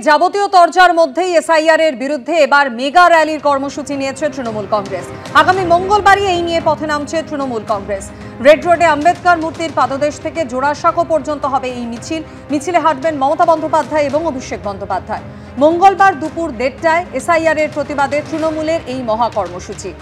যাবতীয় তরজার মধ্যেই এসআইআর এর বিরুদ্ধে এবার মেগা র্যালির কর্মসূচি নিয়েছে তৃণমূল কংগ্রেস। আগামী মঙ্গলবারই এই নিয়ে পথে নামছে তৃণমূল কংগ্রেস। রেড রোডে আম্বেদকর মূর্তির পাদদেশ থেকে জোড়াসাঁকো পর্যন্ত হবে এই মিছিলে হাঁটবেন মমতা বন্দ্যোপাধ্যায় এবং অভিষেক বন্দ্যোপাধ্যায়। মঙ্গলবার দুপুর 1:30টায় এসআইআর এর প্রতিবাদে তৃণমূলের এই মহা কর্মসূচি।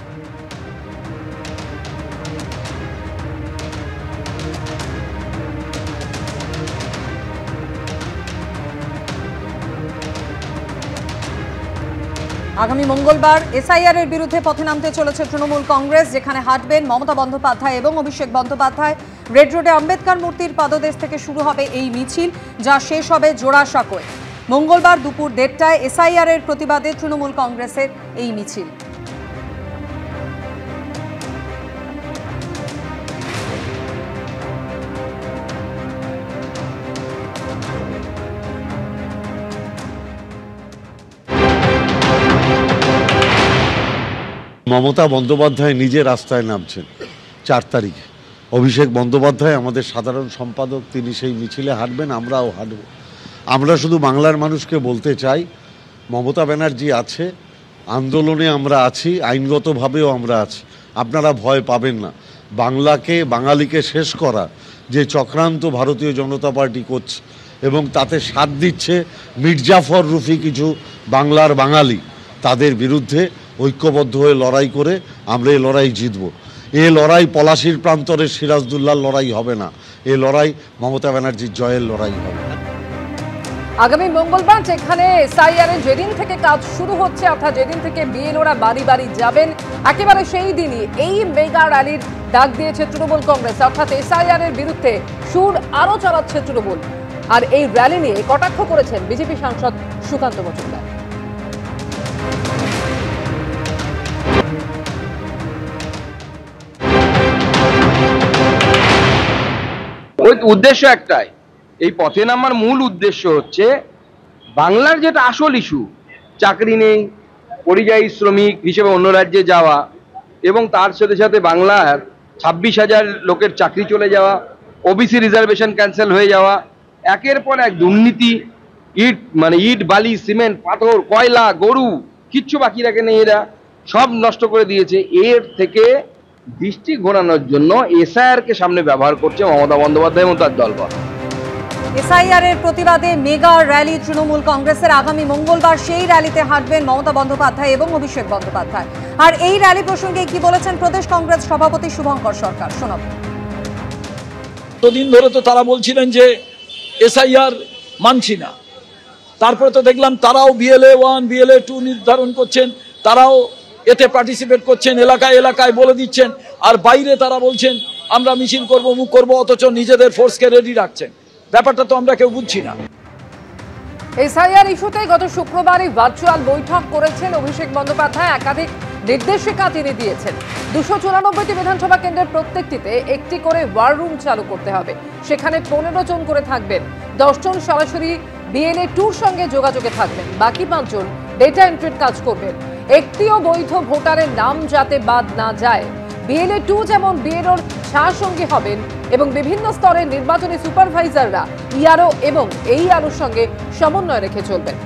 আগামী মঙ্গলবার এসআইআর এর বিরুদ্ধে পথে নামতে চলেছে তৃণমূল কংগ্রেস, যেখানে হাঁটবেন মমতা বন্দ্যোপাধ্যায় এবং অভিষেক বন্দ্যোপাধ্যায়। রেড রোডে আম্বেদকর মূর্তির পাদদেশ থেকে শুরু হবে এই মিছিল, যা শেষ হবে জোড়াসাঁকোয়। মঙ্গলবার দুপুর 1:30টায় এসআইআর এর প্রতিবাদে তৃণমূল কংগ্রেসের এই মিছিল। মমতা বন্দ্যোপাধ্যায় নিজে রাস্তায় নামছেন 4 তারিখে। অভিষেক বন্দ্যোপাধ্যায় আমাদের সাধারণ সম্পাদক, তিনি সেই মিছিলে হাঁটবেন, আমরাও হাঁটব। আমরা শুধু বাংলার মানুষকে বলতে চাই, মমতা ব্যানার্জি আছে, আন্দোলনে আমরা আছি, আইনগতভাবেও আমরা আছি, আপনারা ভয় পাবেন না। বাঙালিকে শেষ করা যে চক্রান্ত ভারতীয় জনতা পার্টি করছে এবং তাতে সাথ দিচ্ছে মির্জাফর রুফি কিছু বাংলার বাঙালি, তাদের বিরুদ্ধে ঐক্যবদ্ধ হয়ে লড়াই করে আমরা এই লড়াই জিতব। এ লড়াই পলাশির প্রান্তরে সিরাজদুল্লাহর লড়াই হবে না, এ লড়াই মমতা ব্যানার্জির জয়ের লড়াই হবে। আগামী মঙ্গলবার যেখানে এসআইআর এর যেদিন থেকে কাজ শুরু হচ্ছে, অর্থাৎ যেদিন থেকে বিএলওরা বাড়ি বাড়ি যাবেন, একেবারে সেই দিনই এই মেগা র্যালির ডাক দিয়েছে তৃণমূল কংগ্রেস। অর্থাৎ এসআইআর এর বিরুদ্ধে সুর আরো চালাচ্ছে তৃণমূল। আর এই র্যালি নিয়ে কটাক্ষ করেছেন বিজেপি সাংসদ সুকান্ত মজুমদার। উদ্দেশ্য একটাই, এই পথে নামার মূল উদ্দেশ্য হচ্ছে বাংলার যেটা আসল ইস্যু, চাকরি নেই, পরিযায়ী শ্রমিক হিসেবে অন্য রাজ্যে যাওয়া, এবং তার সাথে সাথে বাংলার 26,000 লোকের চাকরি চলে যাওয়া, ওবিসি রিজার্ভেশন ক্যান্সেল হয়ে যাওয়া, একের পর এক দুর্নীতি, ইট বালি সিমেন্ট পাথর কয়লা গরু কিচ্ছু বাকি রাখেনি, এরা সব নষ্ট করে দিয়েছে। এর থেকে দৃষ্টি ঘোরানোর জন্য এসআইআর কে সামনে ব্যবহার করছে মমতা বন্দ্যোপাধ্যায় এবং তার দলবল। এসআইআর এর প্রতিবাদে মেগা র্যালি তৃণমূল কংগ্রেসের। আগামী মঙ্গলবার সেই র্যালিতে হাঁটবেন মমতা বন্দ্যোপাধ্যায় এবং অভিষেক বন্দ্যোপাধ্যায়। আর এই র্যালি প্রসঙ্গে কি বলেছেন প্রদেশ কংগ্রেস সভাপতি শুভঙ্কর সরকার, শোনাব। দিন ধরে তো তারা বলছিলেন যে এসআইআর মানছি না, তারপরে তো দেখলাম তারাও BLA 1 BLA 2 নির্ধারণ করছেন, তারাও এতে পার্টিসিপেট করছেন, এলাকায় এলাকায় বলে দিচ্ছেন, আর বাইরে তারা বলছেন আমরা মিছিল করব, মুখ করব, অথচ নিজেদের ফোর্সকে রেডি রাখছেন। ব্যাপারটা তো আমরা কেউ বুঝছি না। এসআইআর ইস্যুতে গত শুক্রবারই ভার্চুয়াল বৈঠক করেছেন অভিষেক বন্দ্যোপাধ্যায়। একাধিক নির্দেশিকা তিনি দিয়েছেন। 294টি বিধানসভা কেন্দ্রের প্রত্যেকটিতে একটি করে ওয়ার রুম চালু করতে হবে। সেখানে 15 জন করে থাকবেন। 10 জন সরাসরি BLA 2 সঙ্গে যোগাযোগে থাকবেন, বাকি 5 জন ডেটা এন্ট্রির কাজ করবেন। একটিও বৈধ ভোটারের নাম যাতে বাদ না যায়। BLA 2 যেমন BLOর সঙ্গী হবেন এবং বিভিন্ন স্তরের নির্বাচনী সুপারভাইজাররা ERO এবং AEROর সঙ্গে সমন্বয় রেখে চলবেন।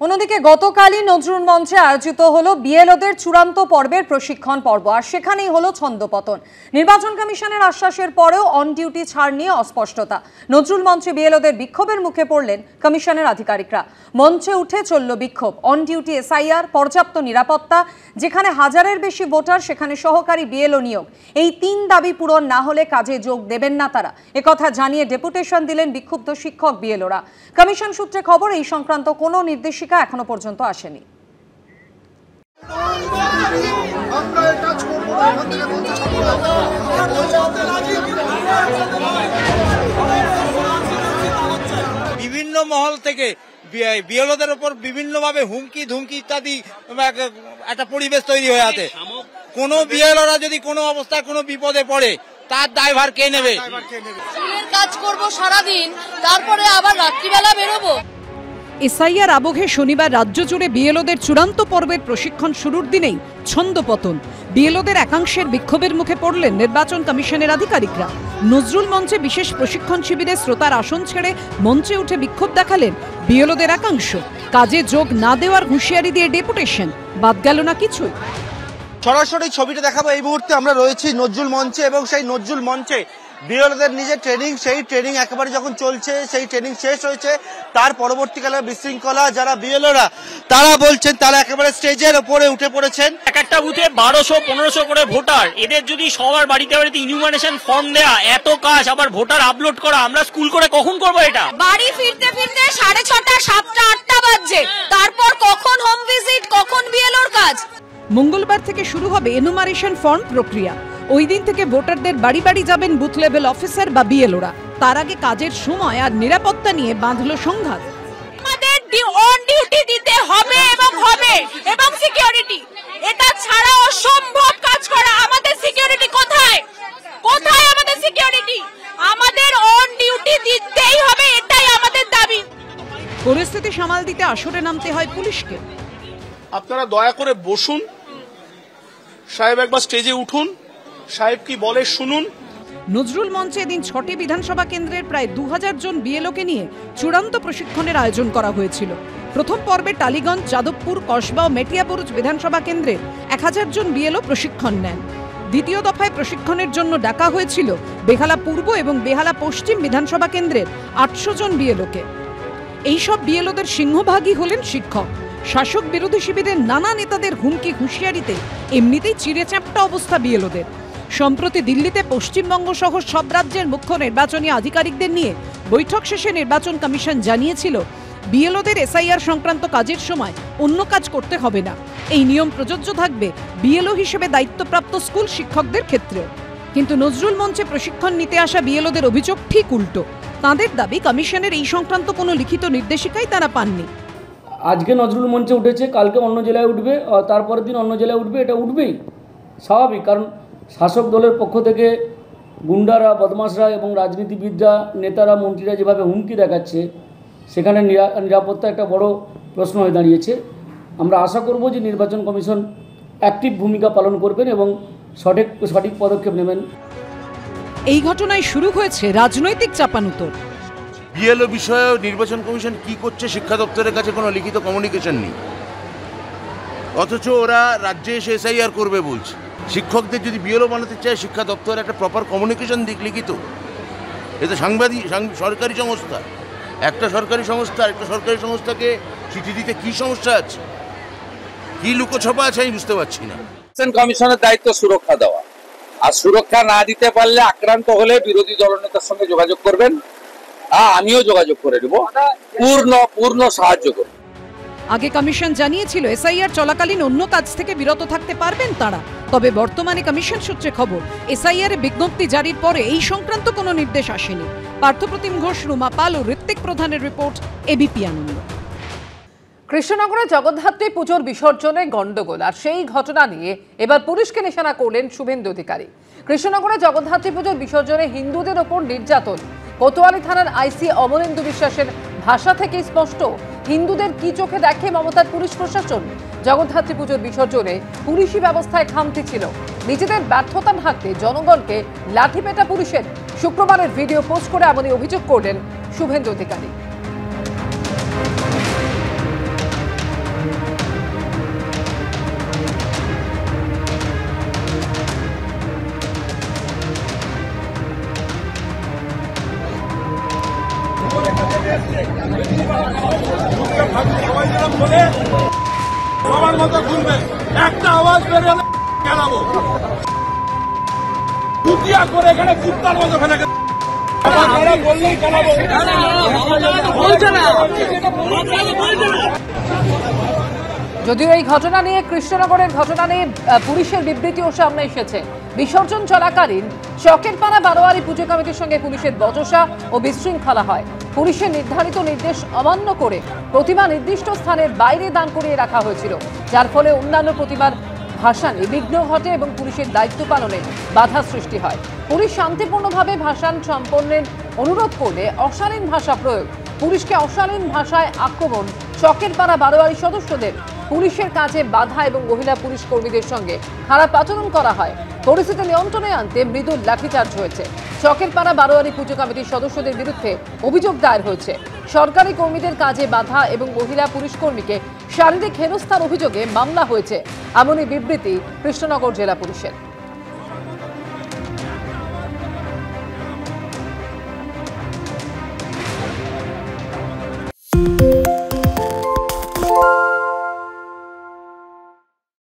অন্যদিকে গতকালই নজরুল মঞ্চে আয়োজিত হলো বিএলওদের চূড়ান্ত পর্বের প্রশিক্ষণ পর্ব, আর সেখানেই হলো ছন্দপতন। নির্বাচন কমিশনের আশ্বাসের পরেও অন ডিউটি ছাড় নিয়ে অস্পষ্টতা। নজরুল মঞ্চে বিএলওদের বিক্ষোভের মুখে পড়লেন কমিশনের আধিকারিকরা। মঞ্চে উঠে চলল বিক্ষোভ। অন ডিউটি এসআইআর, পর্যাপ্ত নিরাপত্তা, যেখানে 1000-এর বেশি ভোটার সেখানে সহকারী বিএলও নিয়োগ, এই 3 দাবি পূরণ না হলে কাজে যোগ দেবেন না তারা। একথা জানিয়ে ডেপুটেশন দিলেন বিক্ষুব্ধ শিক্ষক বিএলওরা। কমিশন সূত্রে খবর, এই সংক্রান্ত কোনো নির্দেশিকা এখনো পর্যন্ত আসেনি। বিভিন্ন মহল থেকে বিএলওদের উপর বিভিন্নভাবে হুমকি ধুমকি ইত্যাদি একটা পরিবেশ তৈরি হয়ে আছে। কোনো বিএলওরা যদি কোনো অবস্থায় কোনো বিপদে পড়ে তার দায়ভার কে নেবে? কাজ করব সারাদিন, তারপরে আবার রাত্রিবেলা বেরোবো। এসআইআর আবহে শনিবার রাজ্য জুড়ে বিএলওদের চূড়ান্ত পর্বের প্রশিক্ষণ শুরুর দিনেই ছন্দপতন। বিএলওদের একাংশের বিক্ষোভের মুখে পড়লেন নির্বাচন কমিশনের আধিকারিকরা। নজরুল মঞ্চে বিশেষ প্রশিক্ষণ শিবিরে শ্রোতার আসন ছেড়ে মঞ্চে উঠে বিক্ষোভ দেখালেন বিএলওদের একাংশ। কাজে যোগ না দেওয়ার হুঁশিয়ারি দিয়ে ডেপুটেশন, বাদ গেল না কিছুই। সরাসরি ছবিটা দেখাবো। এই মুহূর্তে আমরা রয়েছি নজরুল মঞ্চে এবং সেই নজরুল মঞ্চে বিএলওদের নিজের ট্রেনিং, সেই ট্রেনিং একেবারে যখন চলছে, সেই ট্রেনিং শেষ হয়েছে, তার পরবর্তীকালে বিশৃঙ্খলা যারা বিএলওরা তারা বলছেন তারা একেবারে স্টেজের ওপরে উঠে পড়েছেন। এক একটা বুথে 1200-1500 করে ভোটার, এদের যদি সবার বাড়িতে বাড়িতে ইনফরমেশন ফর্ম দেয়া, এত কাজ, আবার ভোটার আপলোড করা, আমরা স্কুল করে কখন করবো এটা? বাড়ি ফিরতে ফিরতে 6:30, 7টা, 8টা বাজছে, তারপর কখন হোম ভিজিট, কখন বিএলওর কাজ। মঙ্গলবার থেকে শুরু হবে এনুমারেশন ফর্ম প্রক্রিয়া। ওই দিন থেকে ভোটারদের বাড়ি বাড়ি যাবেন বুথ লেভেল অফিসার বা বিএলওরা। তার আগে কাজের সময় আর নিরাপত্তা নিয়ে বাঁধল সংঘাত। আমাদের অন ডিউটি দিতে হবে এবং সিকিউরিটি, এটা ছাড়া অসম্ভব কাজ করা। আমাদের সিকিউরিটি কোথায়? আমাদের সিকিউরিটি? আমাদের অন ডিউটি দিতেই হবে, এটাই আমাদের দাবি। পরিস্থিতি সামাল দিতে আসরে নামতে হয় পুলিশকে। আপনারা দয়া করে বসুন, সাহেব একবার স্টেজে উঠুন, সাহেব কি বলে শুনুন। নজরুল মঞ্চে এদিন 6টি বিধানসভা কেন্দ্রের প্রায় 2000 জন বিএলওকে নিয়ে চূড়ান্ত প্রশিক্ষণের আয়োজন করা হয়েছিল। প্রথম পর্বে টালিগঞ্জ, যাদবপুর, কসবা ও মেটিয়াবুরুজ বিধানসভা কেন্দ্রের 1000 জন বিএলও প্রশিক্ষণ নেন। দ্বিতীয় দফায় প্রশিক্ষণের জন্য ডাকা হয়েছিল বেহালা পূর্ব এবং বেহালা পশ্চিম বিধানসভা কেন্দ্রের 800 জন বিএলওকে। এইসব বিএলওদের সিংহভাগই হলেন শিক্ষক। শাসক বিরোধী শিবিরের নানা নেতাদের হুমকি হুঁশিয়ারিতে এমনিতেই চিড়েচ্যাপ্টা অবস্থা বিএলওদের। সম্প্রতি দিল্লিতে পশ্চিমবঙ্গ সহ সব রাজ্যের মুখ্য নির্বাচনী আধিকারিকদের নিয়ে বৈঠক শেষে নির্বাচন কমিশন জানিয়েছিল বিএলওদের এসআইআর সংক্রান্ত কাজের সময় অন্য কাজ করতে হবে না। এই নিয়ম প্রযোজ্য থাকবে বিএলও হিসেবে দায়িত্বপ্রাপ্ত স্কুল শিক্ষকদের ক্ষেত্রেও। কিন্তু নজরুল মঞ্চে প্রশিক্ষণ নিতে আসা বিএলওদের অভিযোগ ঠিক উল্টো। তাঁদের দাবি কমিশনের এই সংক্রান্ত কোনো লিখিত নির্দেশিকাই তারা পাননি। আজকে নজরুল মঞ্চে উঠেছে, কালকে অন্য জেলায় উঠবে, তারপরের দিন অন্য জেলায় উঠবে, এটা উঠবেই স্বাভাবিক। কারণ শাসক দলের পক্ষ থেকে গুন্ডারা, বদমাশরা এবং রাজনীতিবিদরা, নেতারা, মন্ত্রীরা যেভাবে হুমকি দেখাচ্ছে, সেখানে নিরাপত্তা একটা বড় প্রশ্ন হয়ে দাঁড়িয়েছে। আমরা আশা করব যে নির্বাচন কমিশন অ্যাক্টিভ ভূমিকা পালন করবেন এবং সঠিক পদক্ষেপ নেবেন। এই ঘটনায় শুরু হয়েছে রাজনৈতিক চাপানুতোর। বিএলও বিষয়ে নির্বাচন কমিশন কি করছে, শিক্ষা দপ্তরের কাছে কোনো লিখিত কমিউনিকেশন নেই, অথচ ওরা রাজ্যে এসে এসআইআর করবে বলছে। শিক্ষকদের যদি বিএলও বানাতে চায়, শিক্ষা দপ্তর একটা প্রপার কমিউনিকেশন দিক লিখিত। এটা সরকারি সংস্থা, একটা সরকারি সংস্থা একটা সরকারি সংস্থাকে চিঠি দিতে কি সমস্যা আছে, কি লুকোছপা আছে আমি বুঝতে পারছি না। কমিশনের দায়িত্ব সুরক্ষা দেওয়া, আর সুরক্ষা না দিতে পারলে, আক্রান্ত হলে বিরোধী দলনেতার সঙ্গে যোগাযোগ করবেন, আমিও যোগাযোগ করে দেব, পূর্ণ সাহায্য করব। আগে কমিশন জানিয়েছিল এসআইআর চলাকালীন অন্য কাজ থেকে বিরত থাকতে পারবেন তারা। তবে বর্তমানে কমিশন সূত্রে খবর, এসআইআর বিজ্ঞপ্তি জারির পরে এই সংক্রান্ত কোনো নির্দেশ আসেনি। পার্থপ্রতিম ঘোষ, রুমা পাল ও ঋত্বিক প্রধানের রিপোর্ট, এবিপি আনন্দ। কৃষ্ণনগরে জগদ্ধাত্রী পুজোর বিসর্জনে গন্ডগোল, আর সেই ঘটনা নিয়ে এবার পুলিশকে নিশানা করলেন শুভেন্দু অধিকারী। কৃষ্ণনগরে জগদ্ধাত্রী পুজোর বিসর্জনে হিন্দুদের ওপর নির্যাতন। কোতোয়ালি থানার আইসি অমরেন্দু বিশ্বাসের ভাষা থেকেই স্পষ্ট, হিন্দুদের কি চোখে দেখে মমতার পুলিশ প্রশাসন। জগদ্ধাত্রী পুজোর বিসর্জনে পুলিশি ব্যবস্থায় খামতি ছিল। নিজেদের ব্যর্থতা ঢাকতে জনগণকে লাঠিপেটা পুলিশের। শুক্রবারের ভিডিও পোস্ট করে এমনই অভিযোগ করলেন শুভেন্দু অধিকারী। সবার মতো ঘুরবে, একটা আওয়াজ বেরোলে খেলাবো, কুটিয়া করে এখানে কুত্তার মতো ফেলে বললেই খেলাবো। যদিও এই ঘটনা নিয়ে, কৃষ্ণনগরের ঘটনা নিয়ে পুলিশের বিবৃতিও সামনে এসেছে। বিসর্জন চলাকালীন চকেরপাড়া বারোয়ারি পুজো কমিটির সঙ্গে পুলিশের বচসা ও বিশৃঙ্খলা হয়। পুলিশের নির্ধারিত নির্দেশ অমান্য করে প্রতিমা নির্দিষ্ট স্থানের বাইরে দান করিয়ে রাখা হয়েছিল, যার ফলে অন্যান্য প্রতিমার ভাসানে বিঘ্ন ঘটে এবং পুলিশের দায়িত্ব পালনে বাধা সৃষ্টি হয়। পুলিশ শান্তিপূর্ণভাবে ভাসান সম্পন্নের অনুরোধ করলে অশালীন ভাষা প্রয়োগ, পুলিশকে অশালীন ভাষায় আক্রমণ, চকের পাড়া বারোয়ারি সদস্যদের, পুলিশের কাজে বাধা এবং মহিলা পুলিশ কর্মীদের সঙ্গে খারাপ আচরণ করা হয়। পরিস্থিতি নিয়ন্ত্রণে আনতে মৃদু লাঠিচার্জ হয়েছে। চকের পাড়া বারোয়ারি পুজো কমিটির সদস্যদের বিরুদ্ধে অভিযোগ দায়ের হয়েছে। সরকারি কর্মীদের কাজে বাধা এবং মহিলা পুলিশ কর্মীকে শারীরিক হেনস্থার অভিযোগে মামলা হয়েছে, এমনই বিবৃতি কৃষ্ণনগর জেলা পুলিশের।